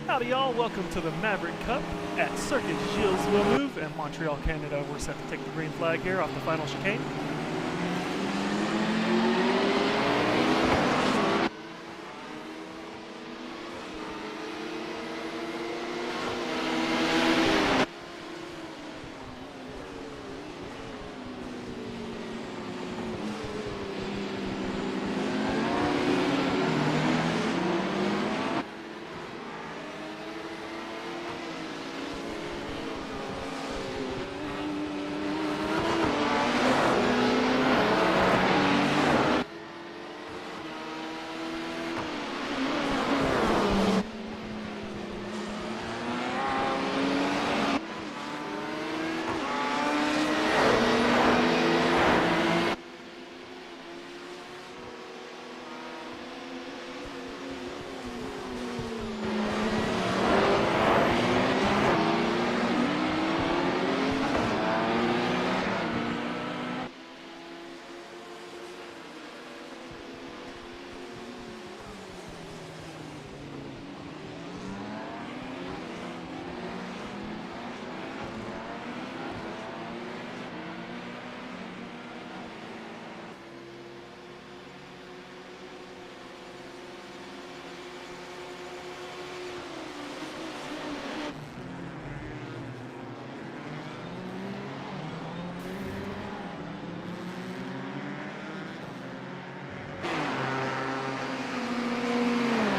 Howdy y'all, welcome to the Maverick Cup at Circuit Gilles Villeneuve in Montreal, Canada. We're set to take the green flag here off the final chicane.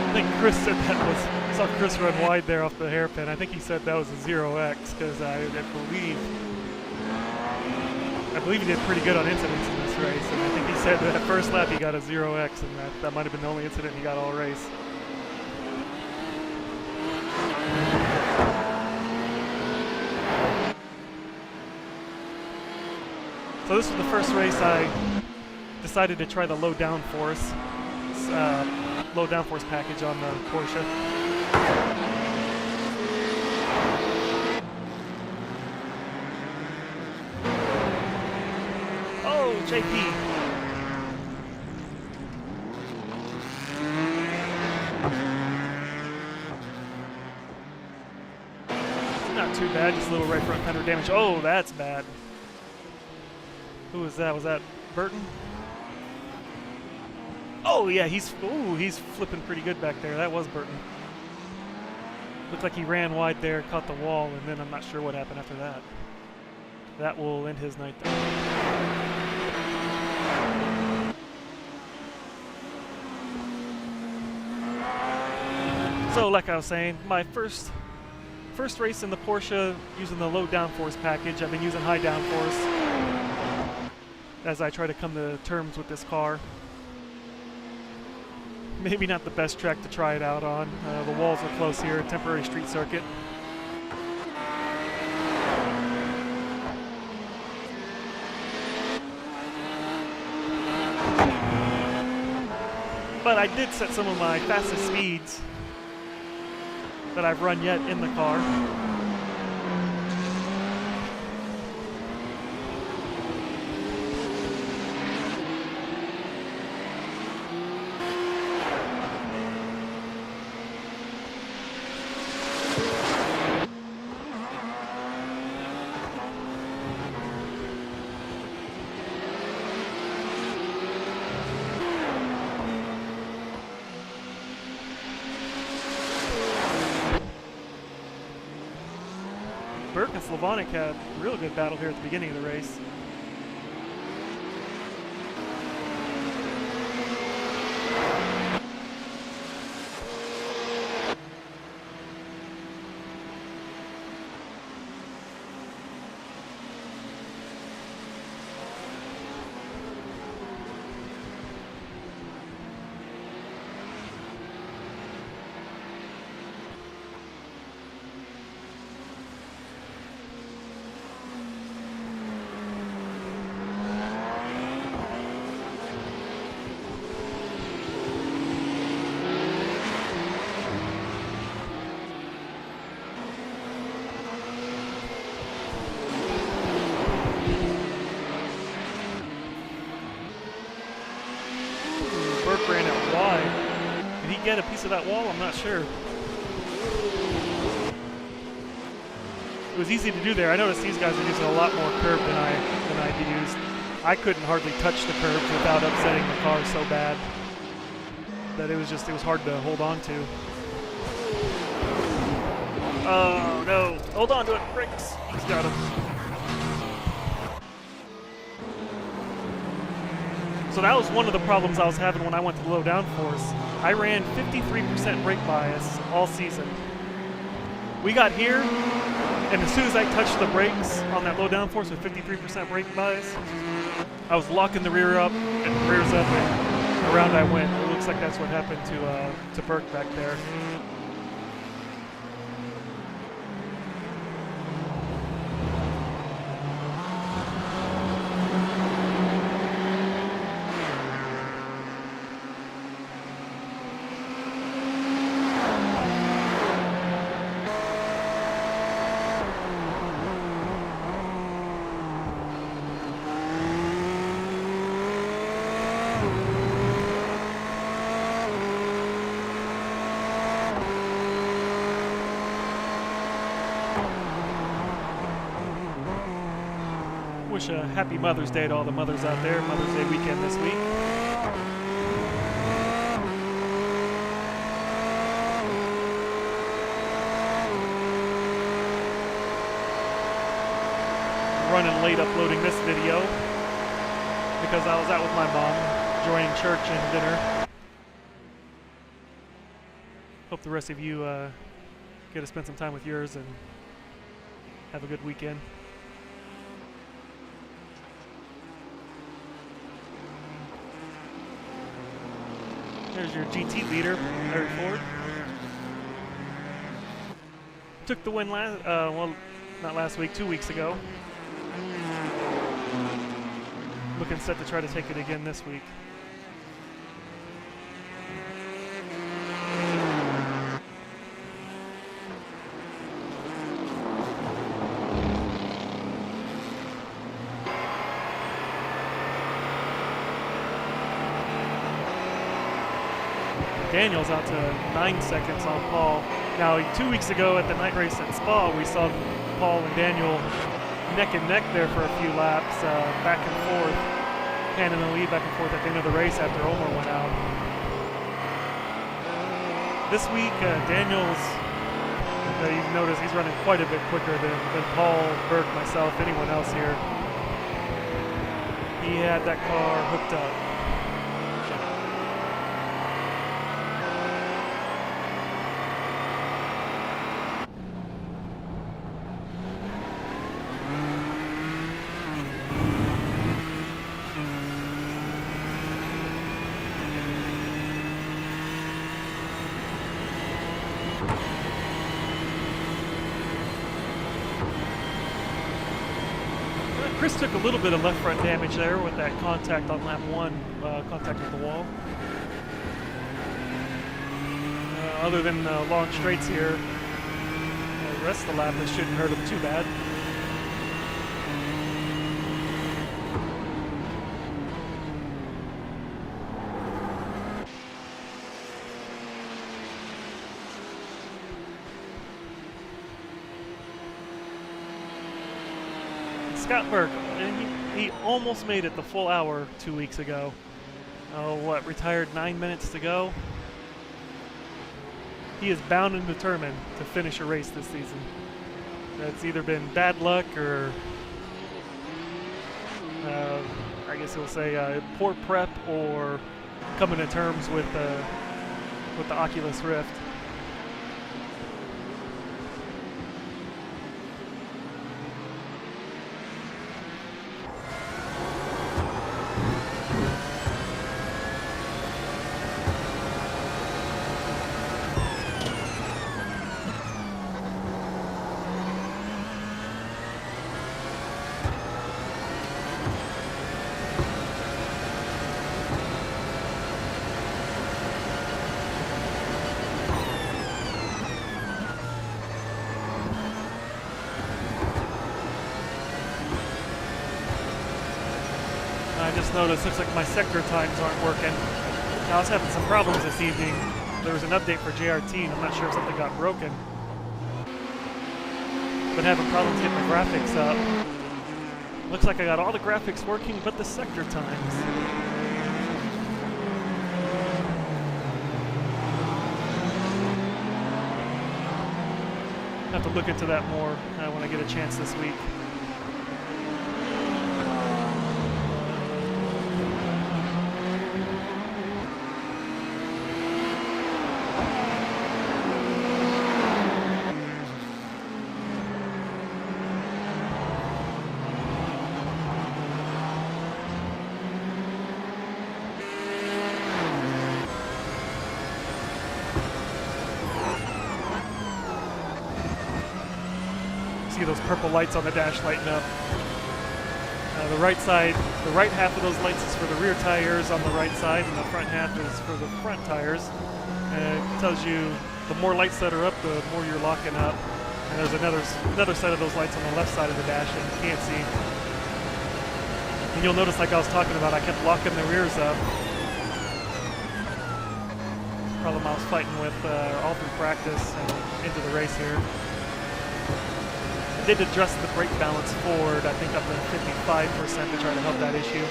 I think Chris said that was, I saw Chris run wide there off the hairpin. I think he said that was a 0x because I believe he did pretty good on incidents in this race. And I think he said that first lap he got a 0x, and that might have been the only incident he got all race. So this was the first race I decided to try the low downforce package on the Porsche. Oh, JP. Not too bad, just a little right front fender damage. Oh, that's bad. Who was that? Was that Burton? Oh yeah, he's flipping pretty good back there. That was Burton. Looked like he ran wide there, caught the wall, and then I'm not sure what happened after that. That will end his night there. So like I was saying, my first race in the Porsche using the low downforce package. I've been using high downforce as I try to come to terms with this car. Maybe not the best track to try it out on. The walls are close here, temporary street circuit. But I did set some of my fastest speeds that I've run yet in the car. Burke and Slavonic had a real good battle here at the beginning of the race. Ran out wide. Did he get a piece of that wall? I'm not sure. it was easy to do there. I noticed these guys are using a lot more curb than I used. I couldn't hardly touch the curbs without upsetting the car so bad that it was hard to hold on to. Oh no, hold on to it, brakes. He's got him. So that was one of the problems I was having when I went to low downforce. I ran 53% brake bias all season. We got here, and as soon as I touched the brakes on that low downforce with 53% brake bias, I was locking the rear up and the rears up, and around I went. It looks like that's what happened to Burke back there. Wish a happy Mother's Day to all the mothers out there. Mother's Day weekend this week. Running late uploading this video because I was out with my mom enjoying church and dinner. Hope the rest of you get to spend some time with yours and have a good weekend. There's your GT leader, Maverick Ford. Took the win well, not last week, 2 weeks ago. Looking set to try to take it again this week. Daniel's out to 9 seconds on Paul. Now, 2 weeks ago at the night race at Spa, we saw Paul and Daniel neck and neck there for a few laps, back and forth, handing the lead back and forth at the end of the race after Omar went out. This week, Daniel's, you've noticed he's running quite a bit quicker than Paul, Burke, myself, anyone else here. He had that car hooked up. Chris took a little bit of left front damage there with that contact on lap 1, contact with the wall. Other than long straights here, the rest of the lap, this shouldn't hurt him too bad. Scott Burke, he almost made it the full hour 2 weeks ago. Oh, retired 9 minutes to go? He is bound and determined to finish a race this season. It's either been bad luck or, I guess he'll say poor prep or coming to terms with the Oculus Rift. I just noticed, looks like my sector times aren't working. Now I was having some problems this evening. There was an update for JRT and I'm not sure if something got broken. Been having problems getting the graphics up. Looks like I got all the graphics working but the sector times. Have to look into that more when I get a chance this week. See those purple lights on the dash lighting up. The right side, the right half of those lights is for the rear tires on the right side, and the front half is for the front tires. And it tells you the more lights that are up, the more you're locking up. And there's another set of those lights on the left side of the dash that you can't see. And you'll notice, like I was talking about, I kept locking the rears up. Problem I was fighting with all through practice and into the race here. Did adjust the brake balance forward, I think up to 55% to try to help that issue.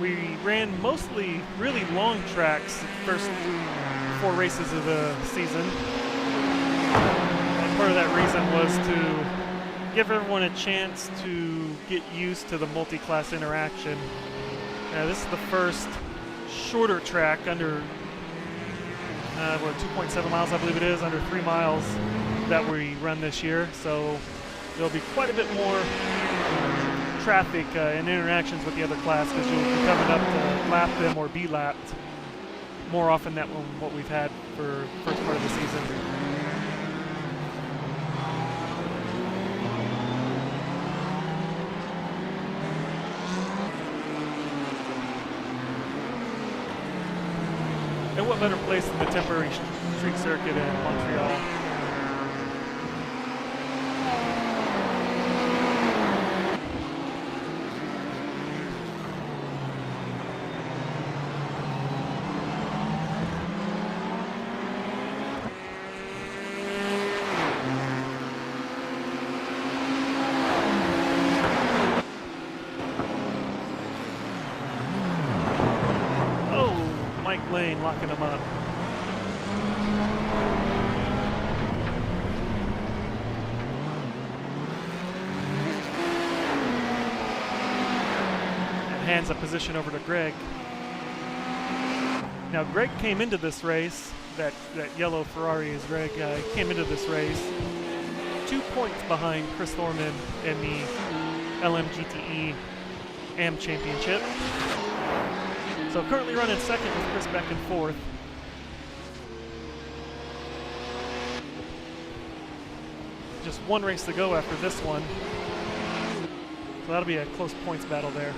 We ran mostly really long tracks the first 4 races of the season. And part of that reason was to give everyone a chance to get used to the multi-class interaction. This is the first shorter track under 2.7 miles, I believe it is, under 3 miles that we run this year. So there'll be quite a bit more traffic and interactions with the other class, because you'll be coming up to lap them or be lapped more often than what we've had for the first part of the season. And what better place than the temporary street circuit in Montreal? Lane locking them up. And hands a position over to Greg. Now Greg came into this race, that yellow Ferrari is Greg, came into this race 2 points behind Chris Thorman in the LMGTE AM Championship. So currently running second with Chris back and forth. Just 1 race to go after this one. So that'll be a close points battle there.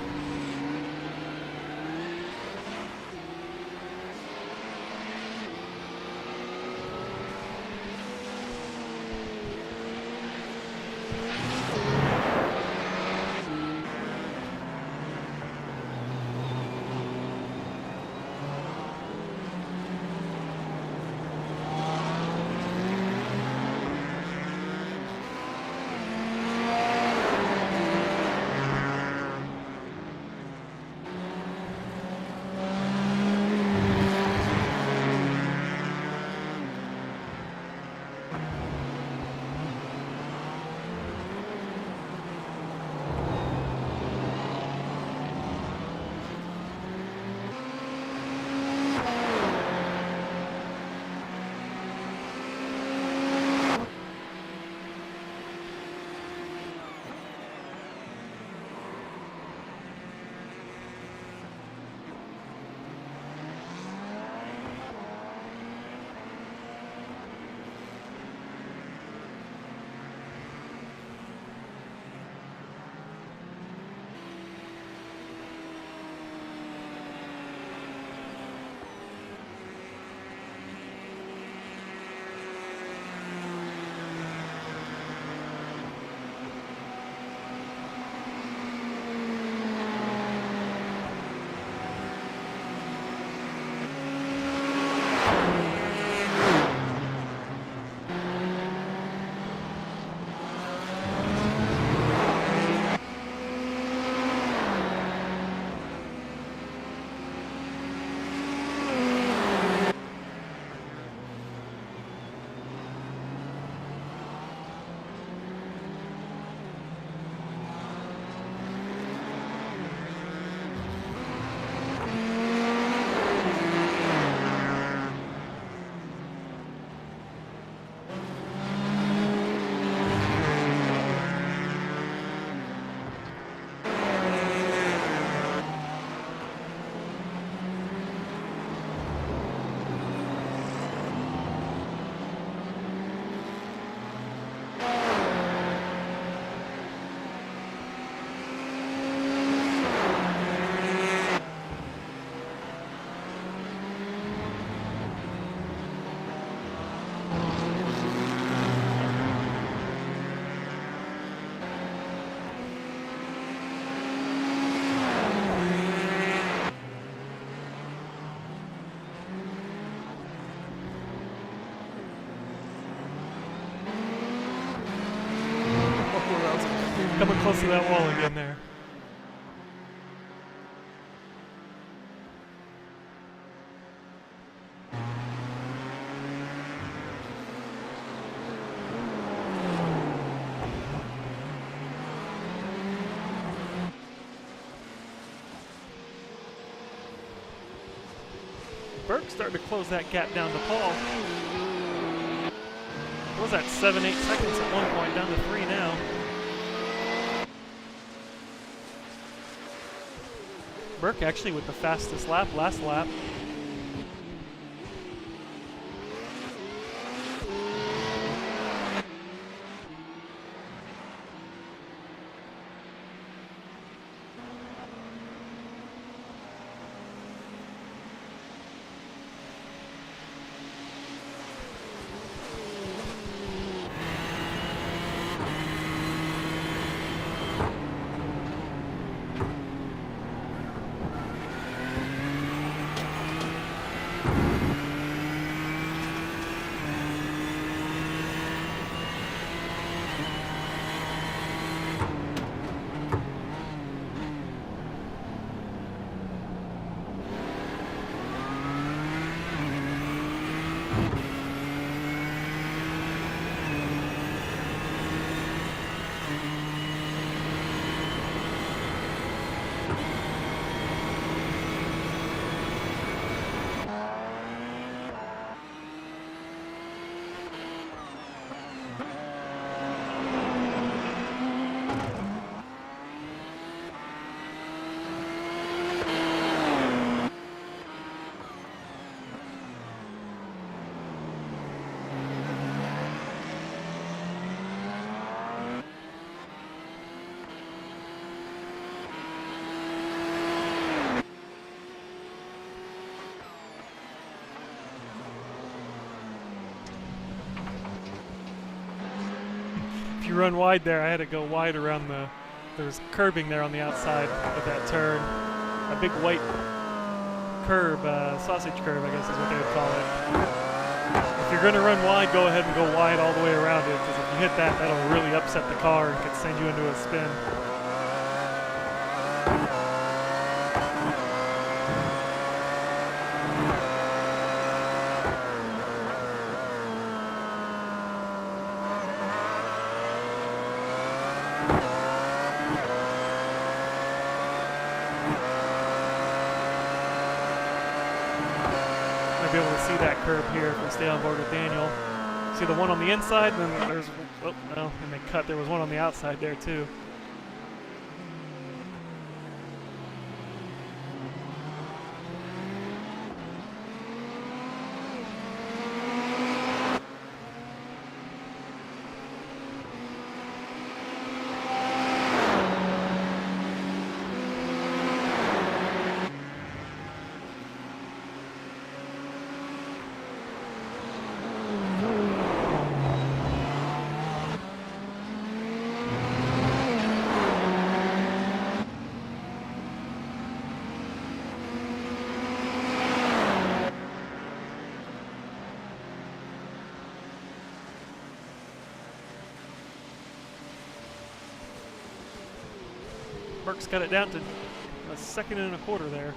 close to that wall again there. Burke's starting to close that gap down to Paul. What was that, 7-8 seconds at one point, down to 3 now. Burke actually with the fastest lap, last lap. If you run wide there, I had to go wide around there's curbing there on the outside of that turn. A big white curb, sausage curb, I guess is what they would call it. If you're going to run wide, go ahead and go wide all the way around it, because if you hit that, that'll really upset the car and could send you into a spin. Be able to see that curb here if we stay on board with Daniel. See the one on the inside, and then there's, oh no, and they cut. There was one on the outside there too. Burke's got it down to a 2.25 seconds there.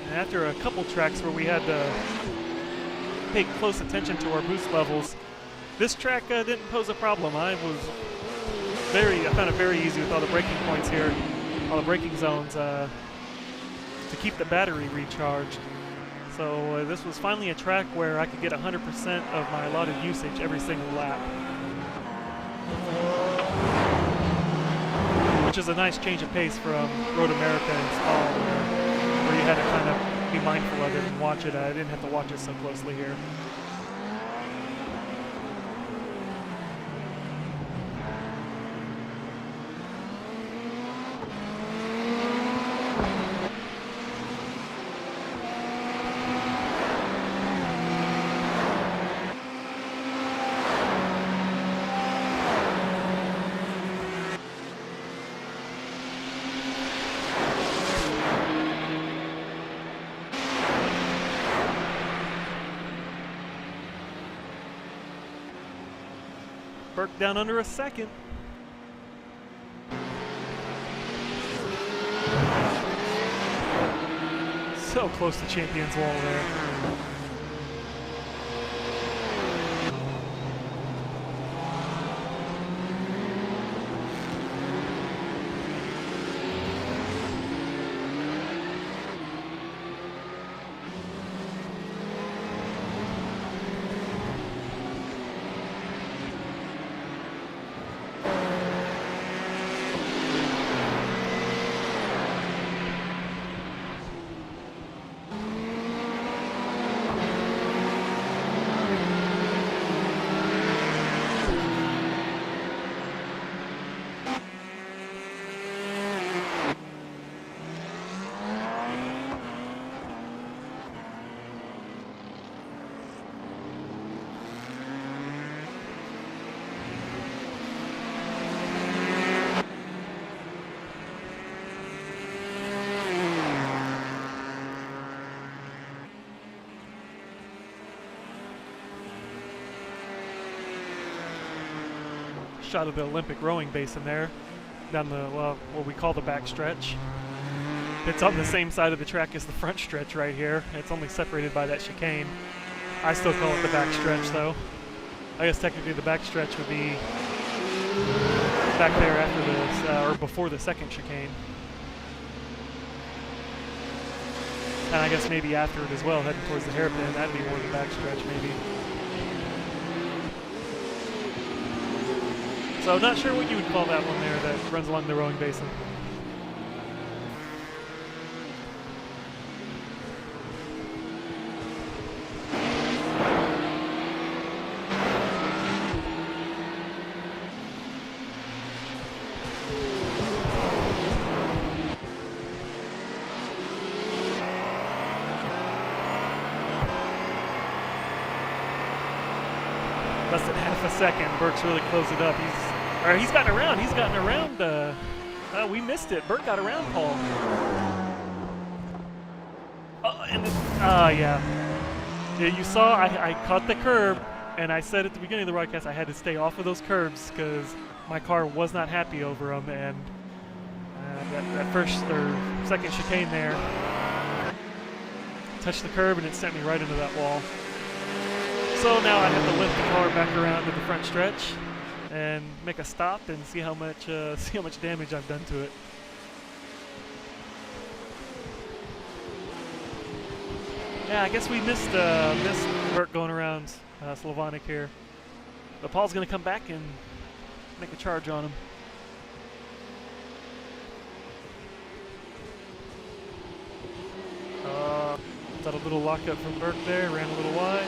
And after a couple tracks where we had to pay close attention to our boost levels, this track didn't pose a problem. I found it very easy with all the braking points here, all the braking zones, to keep the battery recharged. So this was finally a track where I could get 100% of my allotted usage every single lap, which is a nice change of pace from Road America and Spa, where you had to kind of be mindful of it and watch it. I didn't have to watch it so closely here. Burke down under a second. So close to Champions Wall there. Shot of the Olympic rowing basin there, down the, well, what we call the back stretch. It's on the same side of the track as the front stretch right here. It's only separated by that chicane. I still call it the back stretch though. I guess technically the back stretch would be back there after this, or before the second chicane. And I guess maybe after it as well, heading towards the hairpin, that'd be more the back stretch maybe. So not sure what you would call that one there that runs along the rowing basin. Less than half a second. Burke's really closed it up. He's gotten around. He's gotten around. We missed it. Burke got around Paul. Yeah. You saw I caught the curb, and I said at the beginning of the broadcast I had to stay off of those curbs because my car was not happy over them, and that first or second chicane there touched the curb and it sent me right into that wall. So now I have to lift the car back around to the front stretch and make a stop and see how much damage I've done to it. Yeah, I guess we missed Burke going around Slavonic here, but Paul's gonna come back and make a charge on him. Got a little lockup from Burke there, ran a little wide.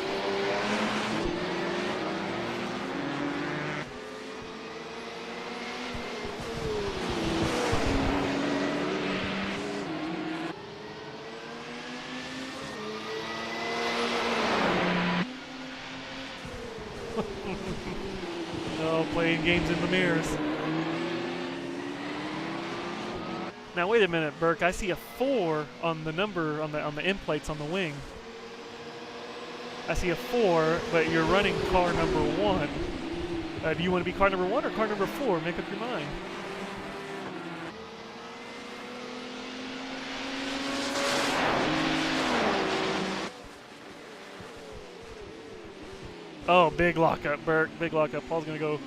No, playing games in the mirrors. Now wait a minute, Burke. I see a 4 on the number on the end plates on the wing. I see a 4, but you're running car number 1. Do you want to be car number 1 or car number 4? Make up your mind. Oh, big lockup, Burke. Big lockup. Paul's gonna go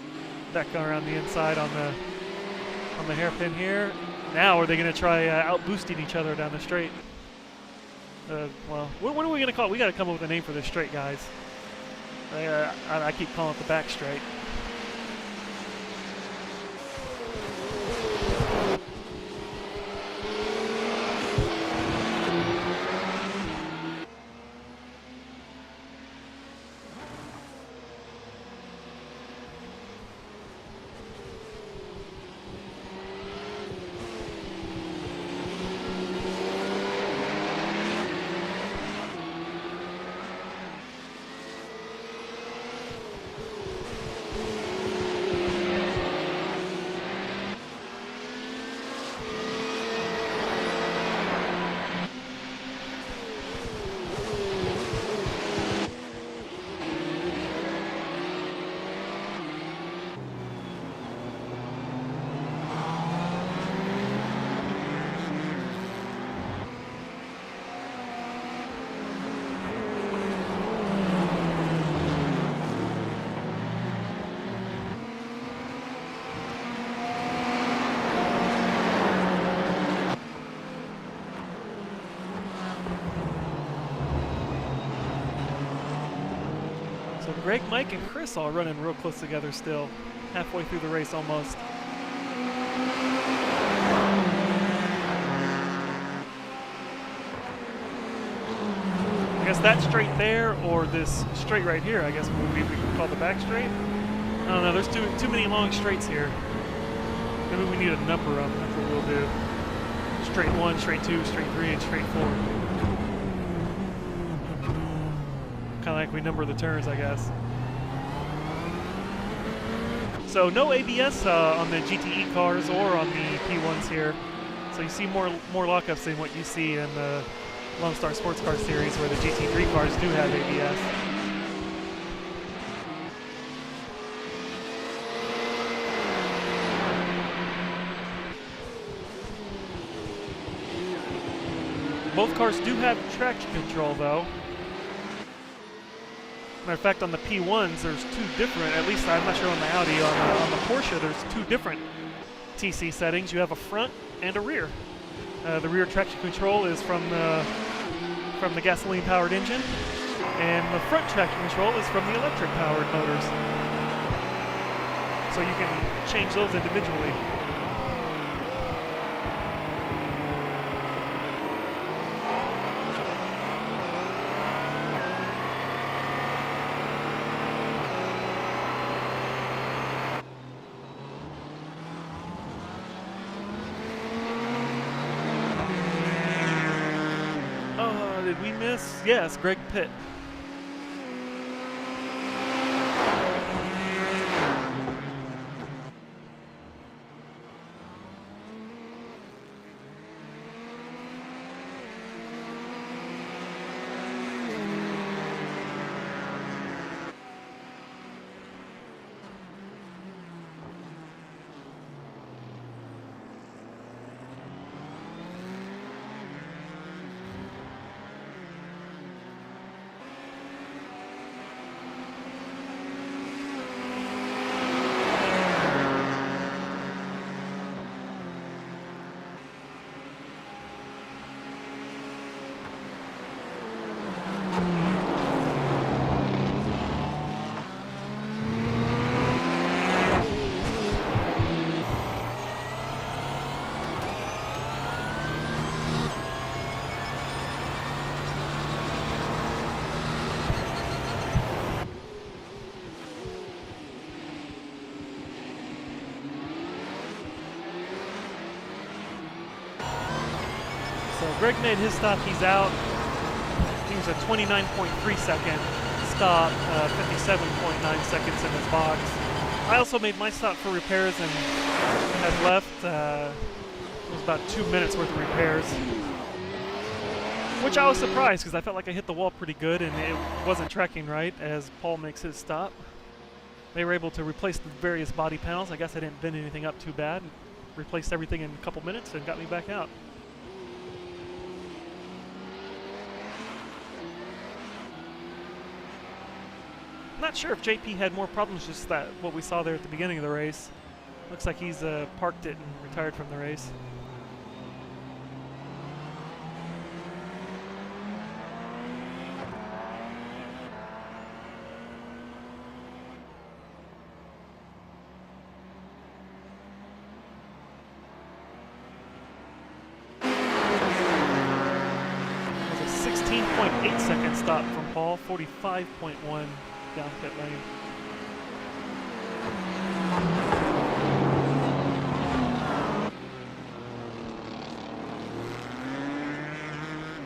back around the inside on the hairpin here. Now, are they going to try out boosting each other down the straight? Well, what are we going to call it? We got to come up with a name for this straight, guys. I keep calling it the back straight. Greg, Mike, and Chris all running real close together still, halfway through the race almost. I guess that straight there, or this straight right here, I guess we can call the back straight. I don't know, there's too many long straights here. Maybe we need to number them, that's what we'll do. Straight 1, straight 2, straight 3, and straight 4. Kind of like we number the turns, I guess. So no ABS on the GTE cars or on the P1s here. So you see more lockups than what you see in the Lone Star Sports Car Series, where the GT3 cars do have ABS. Both cars do have traction control, though. Matter of fact, on the P1s, there's two different, at least I'm not sure on the Audi, on the Porsche, there's two different TC settings. You have a front and a rear. The rear traction control is from the gasoline-powered engine, and the front traction control is from the electric-powered motors. So you can change those individually. Did we miss? Yes, Greg Pitt. So Greg made his stop, he's out. He was a 29.3 second stop, 57.9 seconds in his box. I also made my stop for repairs and had left, it was about 2 minutes worth of repairs. Which I was surprised, because I felt like I hit the wall pretty good and it wasn't tracking right as Paul makes his stop. They were able to replace the various body panels. I guess I didn't bend anything up too bad. Replaced everything in a couple minutes and got me back out. Not sure if JP had more problems, just that what we saw there at the beginning of the race. Looks like he's parked it and retired from the race. It was a 16.8 second stop from Paul, 45.1 down pit lane.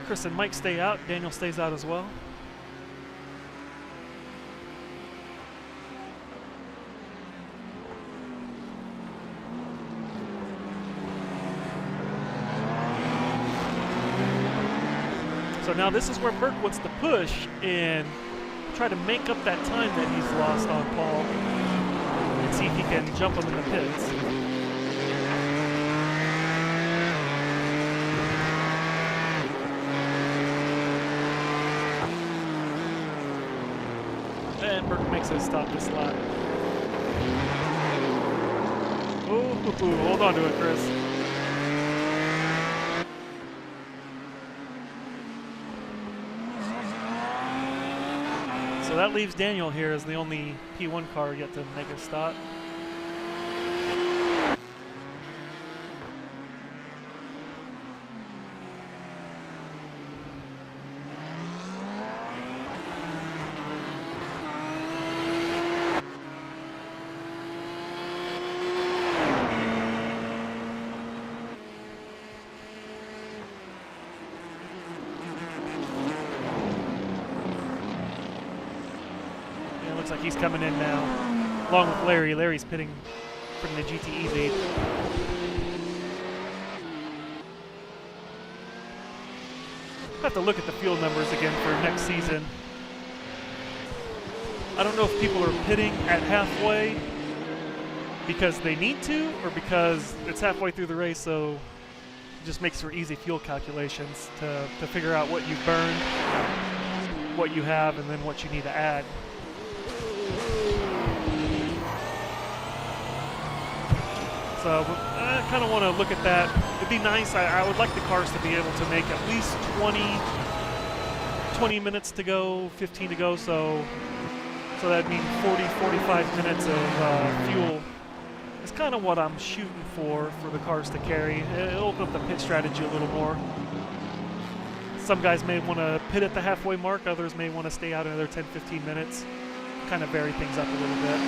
Chris and Mike stay out. Daniel stays out as well. So now this is where Burke wants to push and try to make up that time that he's lost on Paul and see if he can jump him in the pits. And Burke makes a stop this lap. Ooh, hold on to it, Chris. So So that leaves Daniel here as the only P1 car yet to make a stop. Looks like he's coming in now, along with Larry. Larry's pitting from the GTE lead. I have to look at the field numbers again for next season. I don't know if people are pitting at halfway because they need to or because it's halfway through the race, so it just makes for easy fuel calculations to figure out what you've burned, what you have, and then what you need to add. So I kind of want to look at that. It'd be nice. I would like the cars to be able to make at least 20 minutes to go, 15 to go. So that'd mean 40, 45 minutes of fuel. It's kind of what I'm shooting for the cars to carry. It'll open up the pit strategy a little more. Some guys may want to pit at the halfway mark. Others may want to stay out another 10, 15 minutes. Kind of vary things up a little bit.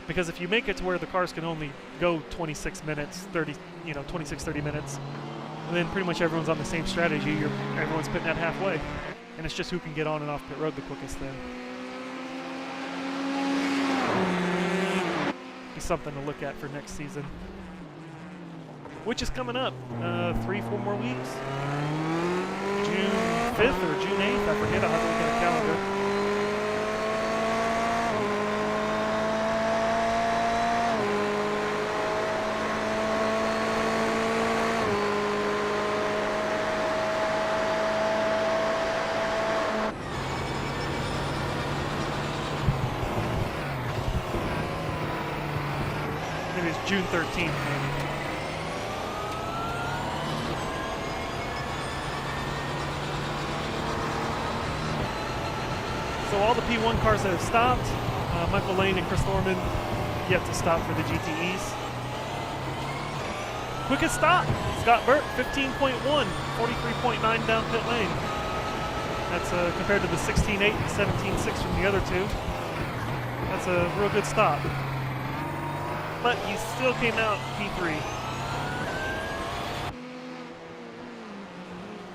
Because if you make it to where the cars can only go 26 minutes, 30 minutes, and then pretty much everyone's on the same strategy, everyone's pitting at halfway. And it's just who can get on and off pit road the quickest then. Be something to look at for next season. Which is coming up, 3-4 more weeks. June 5th or June 8th, I forget, I'll have to look at a calendar. June 13th, maybe. So all the P1 cars that have stopped, Michael Lane and Chris Thorman yet to stop for the GTEs. Quickest stop, Scott Burt, 15.1, 43.9 down pit lane. That's compared to the 16.8 and 17.6 from the other two. That's a real good stop. But he still came out P3.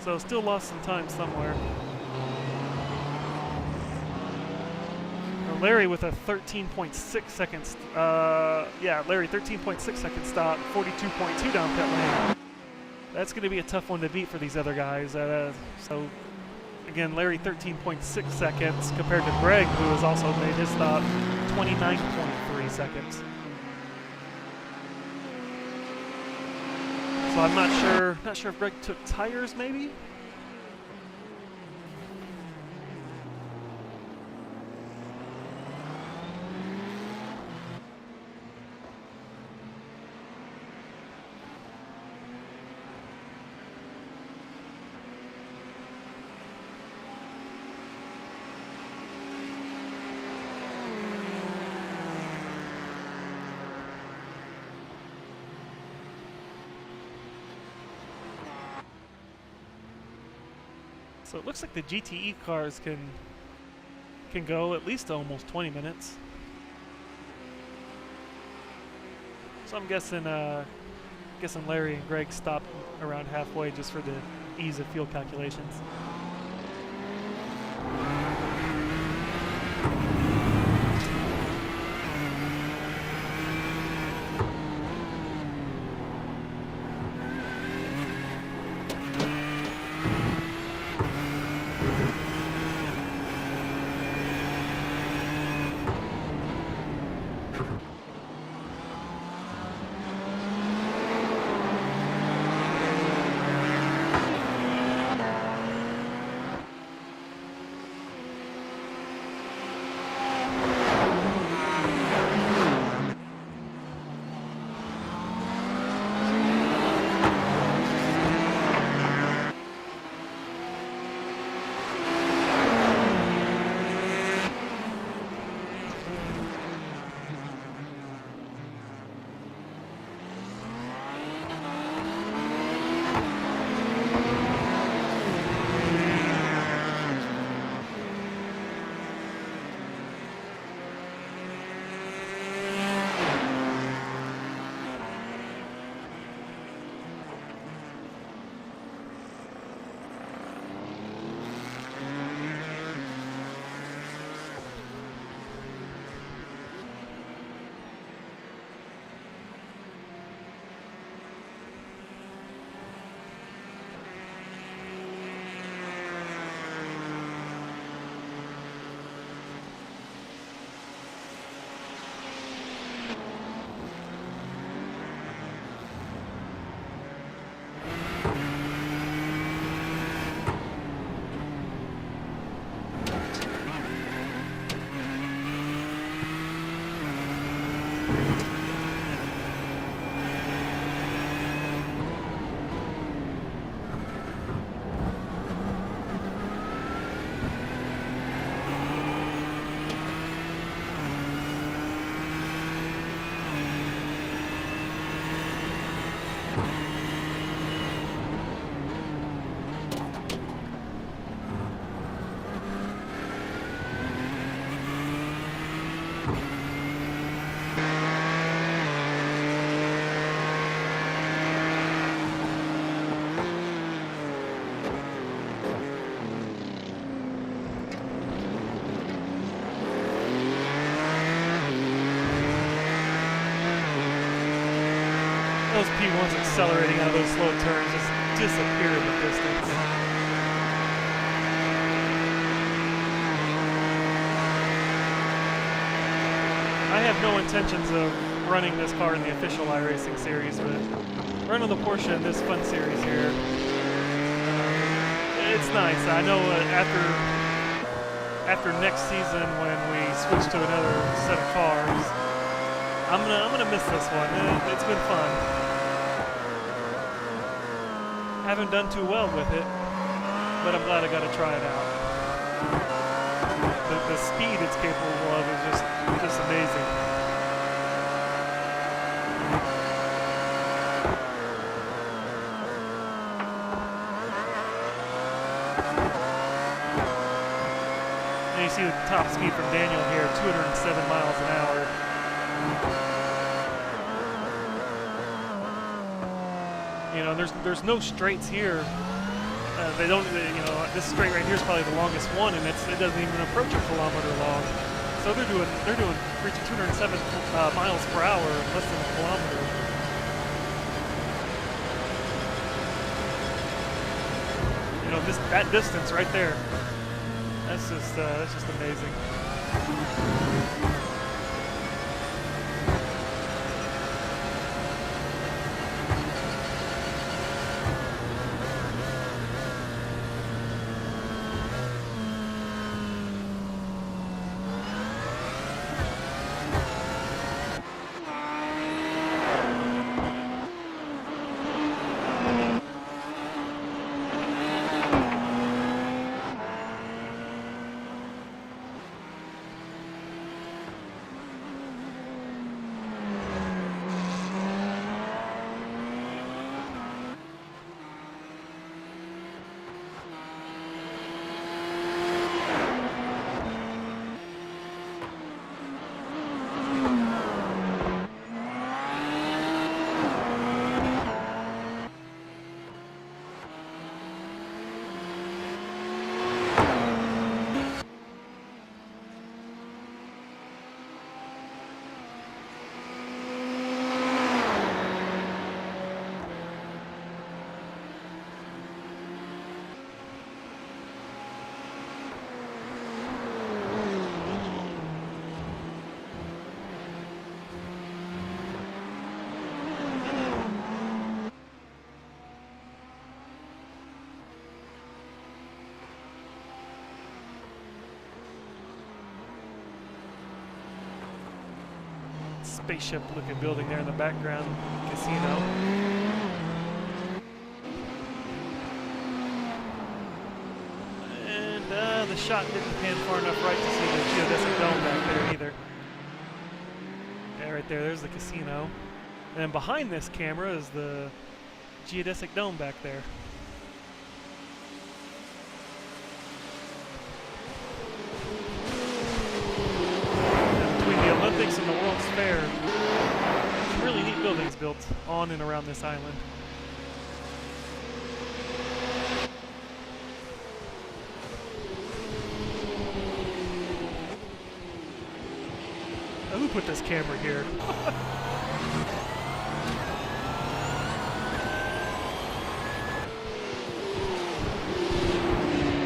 So still lost some time somewhere. Larry with a 13.6 seconds, Larry 13.6 second stop, 42.2 down pit lane. That's going to be a tough one to beat for these other guys. So again, Larry 13.6 seconds compared to Greg, who has also made his stop 29.3 seconds. So I'm not sure if Greg took tires maybe? So it looks like the GTE cars can go at least almost 20 minutes. So I'm guessing Larry and Greg stopped around halfway just for the ease of fuel calculations. those P1s accelerating out of those slow turns just disappear in the distance. I have no intentions of running this car in the official iRacing series, but running the Porsche in this fun series here, it's nice. I know after next season when we switch to another set of cars, I'm gonna miss this one. It's been fun. Haven't done too well with it, but I'm glad I got to try it out. The speed it's capable of is just amazing. And you see the top speed from Daniel here, 207 miles an hour. You know, there's no straights here. They don't, you know, this straight right here is probably the longest one, and it doesn't even approach a kilometer long. So they're doing reaching 207 miles per hour in less than a kilometer. You know, that distance right there. That's just amazing. Spaceship looking building there in the background, casino. And the shot didn't pan far enough right to see the geodesic dome back there either. Yeah, right there, there's the casino. And behind this camera is the geodesic dome back there. Olympics and the World's Fair. Some really neat buildings built on and around this island. Now, who put this camera here?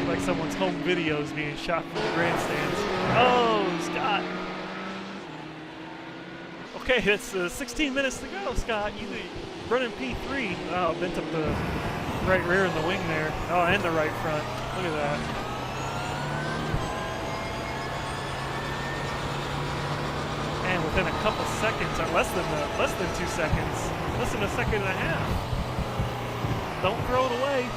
Like someone's home videos being shot from the grandstands. Oh, Scott! Okay, it's 16 minutes to go, Scott. You running P3. Oh, bent up the right rear and the wing there. Oh, and the right front. Look at that. And within a couple seconds, or less than 2 seconds, less than a second and a half. Don't throw it away.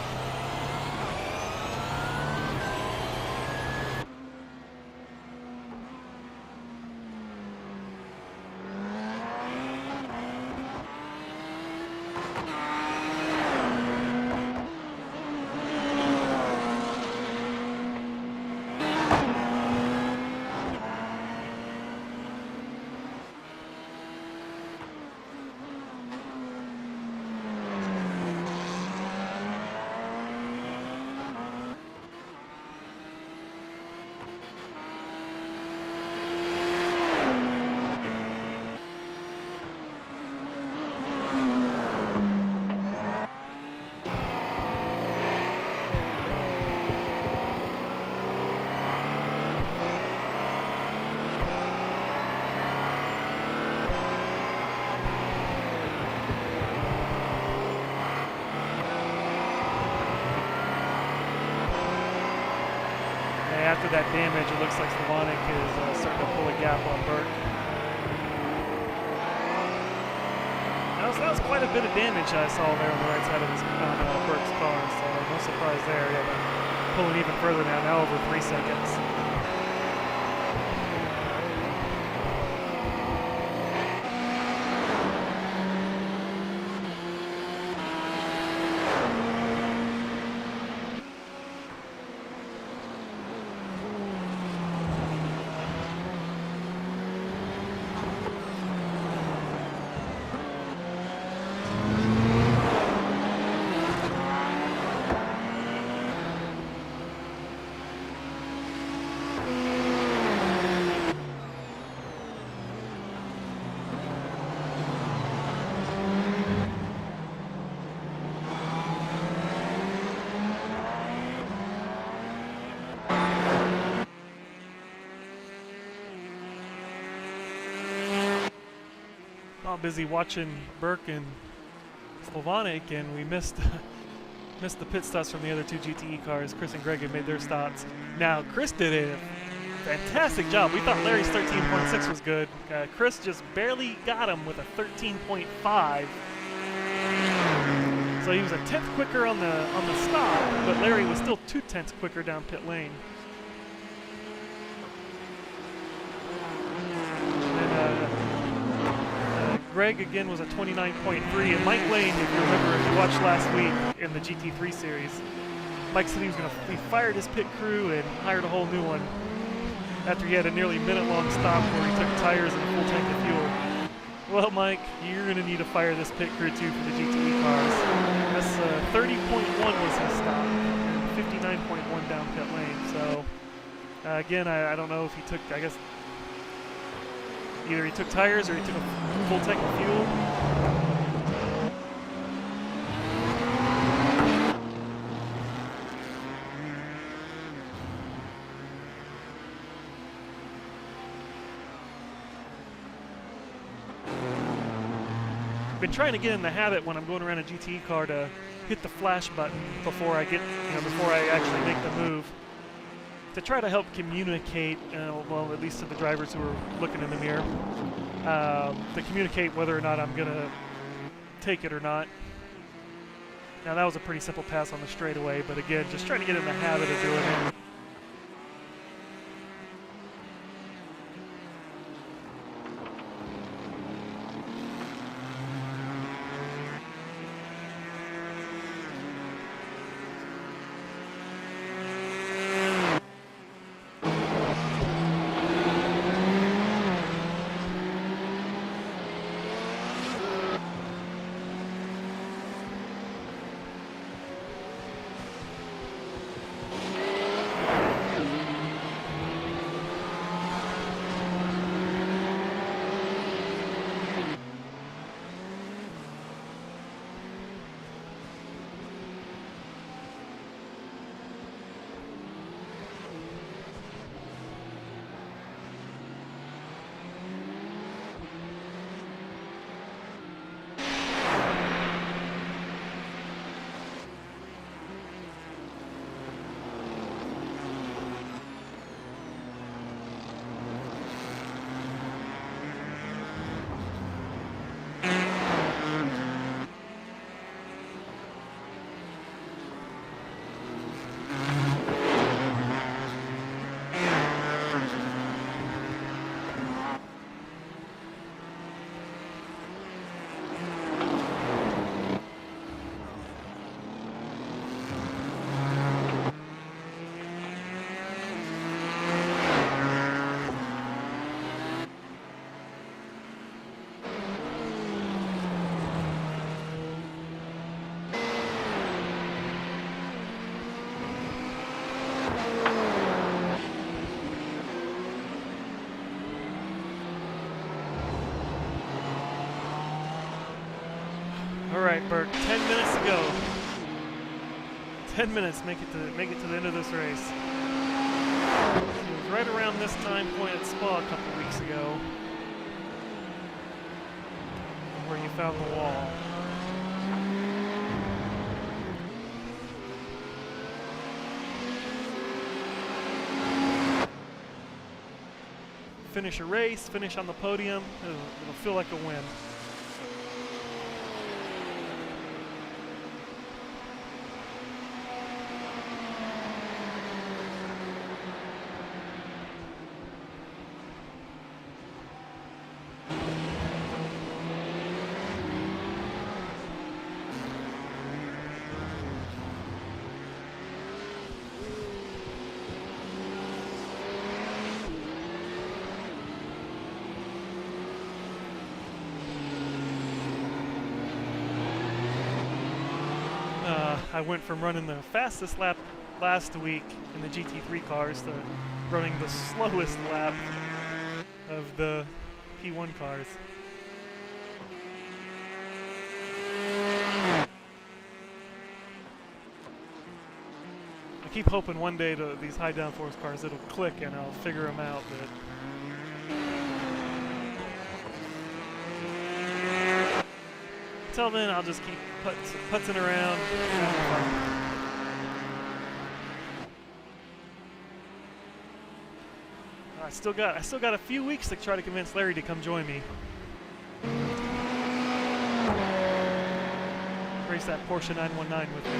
And after that damage, it looks like Slavonic is starting to pull a gap on Burke. That was quite a bit of damage I saw there on the right side of Burke's car, so no surprise there. Yeah, they're pulling even further now over 3 seconds. Busy watching Burke and Slavonic, and we missed the pit stops from the other 2 GTE cars. Chris and Greg had made their stops. Now Chris did a fantastic job. We thought Larry's 13.6 was good. Chris just barely got him with a 13.5. So he was a 10th quicker on the stop, but Larry was still 2/10 quicker down pit lane. Greg again was a 29.3, and Mike Lane, if you remember, if you watched last week in the GT3 series, Mike said he fired his pit crew and hired a whole new one after he had a nearly minute-long stop where he took tires and a full tank of fuel. Well, Mike, you're going to need to fire this pit crew too for the GTE cars. That's 30.1 was his stop, and 59.1 down pit lane. So again, I don't know if he took, I guess, either he took tires or he took a full tank of fuel. Been trying to get in the habit when I'm going around a GTE car to hit the flash button before I actually make the move, to try to help communicate, well, at least to the drivers who are looking in the mirror, to communicate whether or not I'm going to take it or not. Now, that was a pretty simple pass on the straightaway, but again, just trying to get in the habit of doing it. All right, Burke, 10 minutes to go. 10 minutes, make it to the end of this race. It was right around this time point at Spa a couple weeks ago where you found the wall. finish a race, finish on the podium. It'll feel like a win. I went from running the fastest lap last week in the GT3 cars to running the slowest lap of the P1 cars. I keep hoping one day these high downforce cars, it'll click and I'll figure them out. But until then, I'll just keep putzing around. I still got a few weeks to try to convince Larry to come join me. Race that Porsche 919 with me.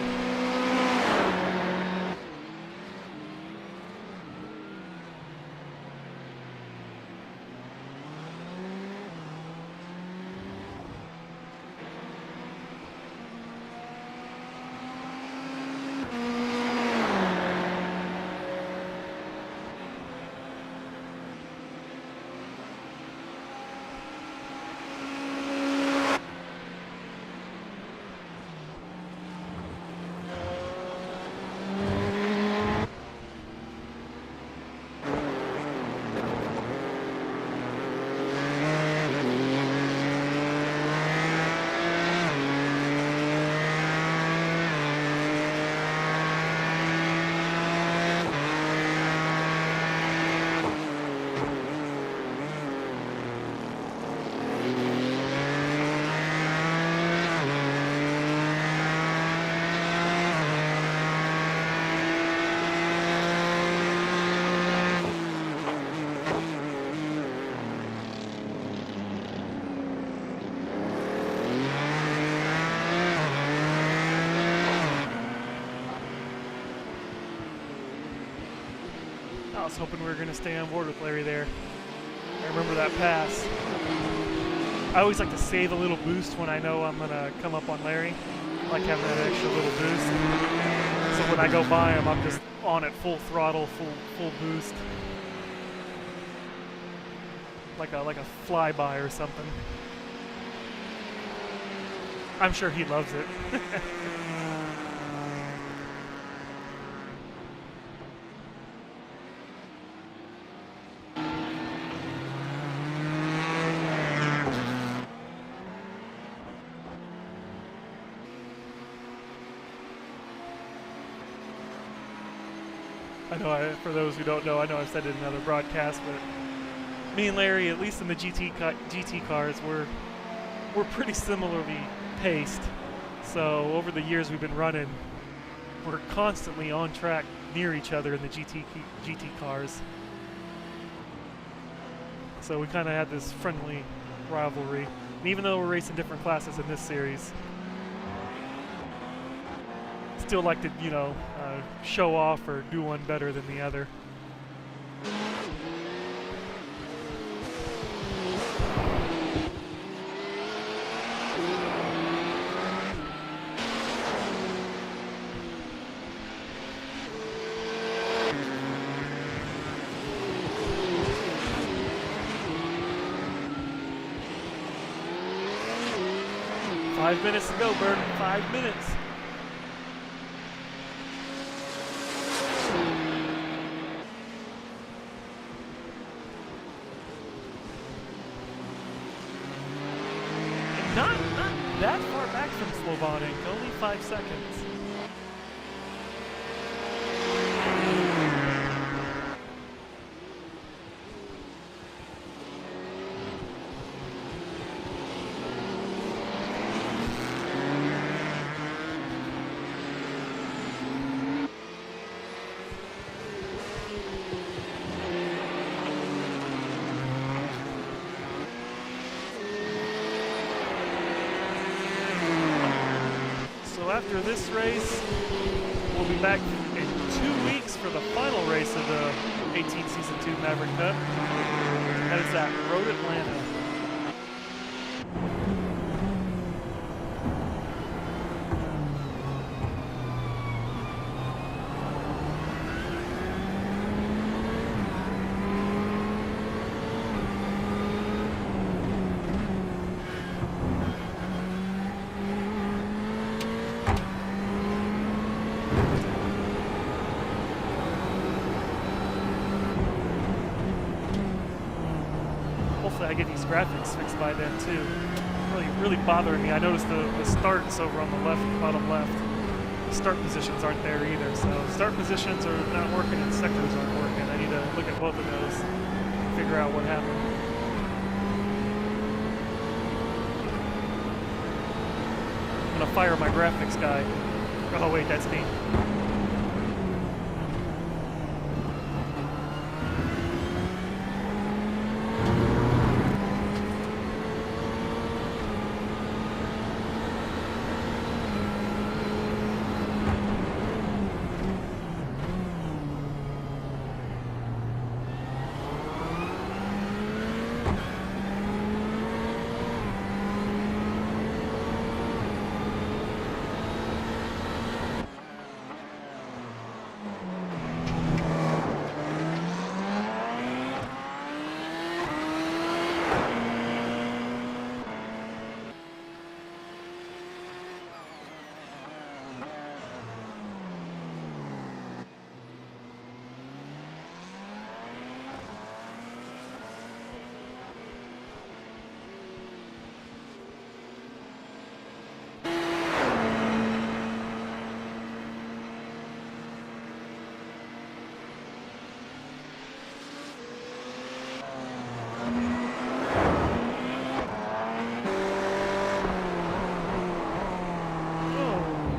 I was hoping we were going to stay on board with Larry there. I remember that pass. I always like to save a little boost when I know I'm going to come up on Larry. I like having that extra little boost. So when I go by him, I'm just on it full throttle, full boost. Like a flyby or something. I'm sure he loves it. I know, for those who don't know, I know I've said it in another broadcast, but me and Larry, at least in the GT cars, we're pretty similarly paced. So over the years we've been running, we're constantly on track near each other in the GT cars. So we kind of had this friendly rivalry. And even though we're racing different classes in this series, still like to, show off or do one better than the other. Five minutes to go, Bert. 5 minutes. Not that far back from Slovonic, only 5 seconds. after this race, we'll be back in 2 weeks for the final race of the 18 Season 2 Maverick Cup. That is at Road Atlanta. Hopefully I get these graphics fixed by then too. Really bothering me. I noticed the starts over on the left, bottom left. The start positions aren't there either. So start positions are not working and sectors aren't working. I need to look at both of those, figure out what happened. I'm gonna fire my graphics guy. Oh wait, that's me.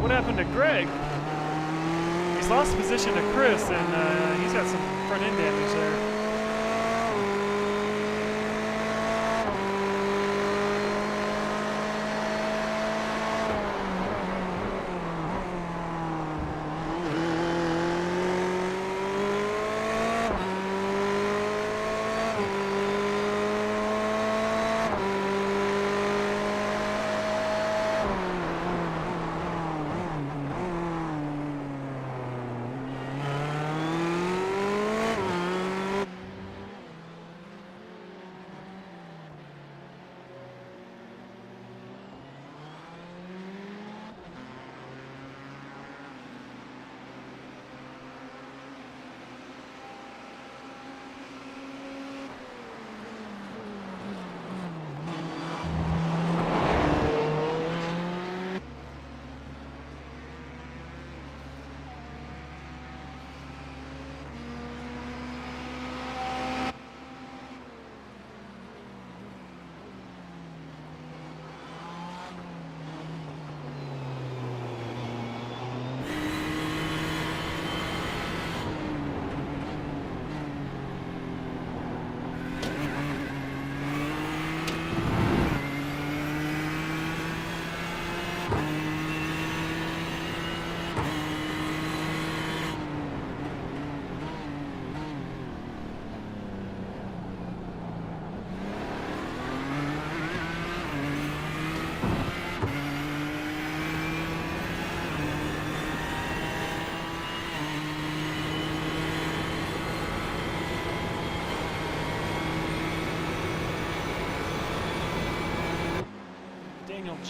What happened to Greg? He's lost position to Chris, and he's got some front end damage there.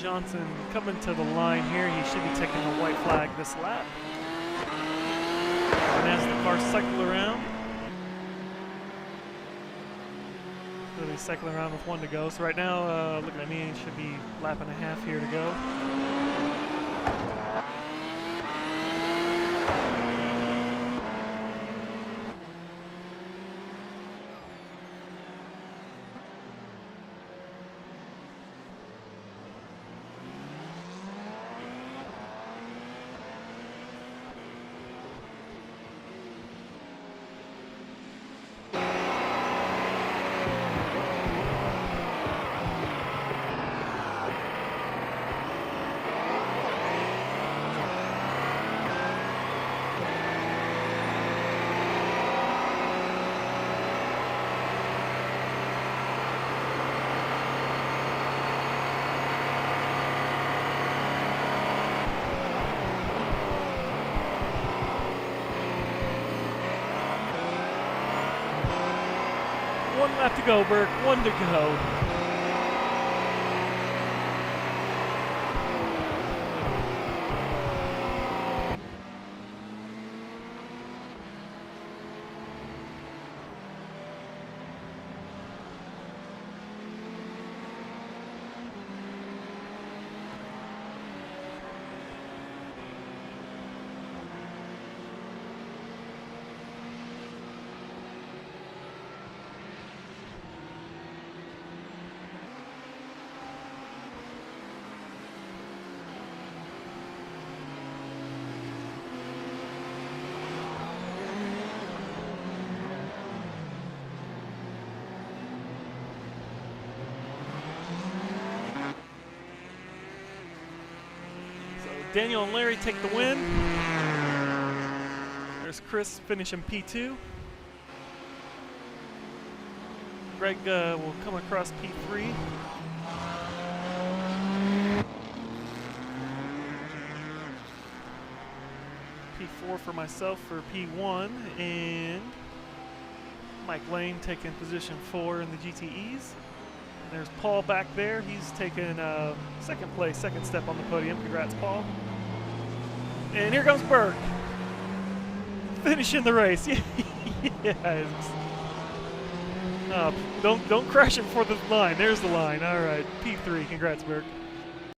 Johnson coming to the line here. He should be taking a white flag this lap. And as the cars cycle around, really cycling around with one to go. So right now, looking at me, it should be lap and a half here to go. one lap to go, Burke. One to go. Daniel and Larry take the win. There's Chris finishing P2. Greg will come across P3. P4 for myself for P1, and Mike Lane taking position 4 in the GTEs. There's Paul back there. He's taken second place, second step on the podium. Congrats, Paul. And here comes Burke, finishing the race. Yes. Don't crash it before the line. There's the line. All right, P3. Congrats, Burke.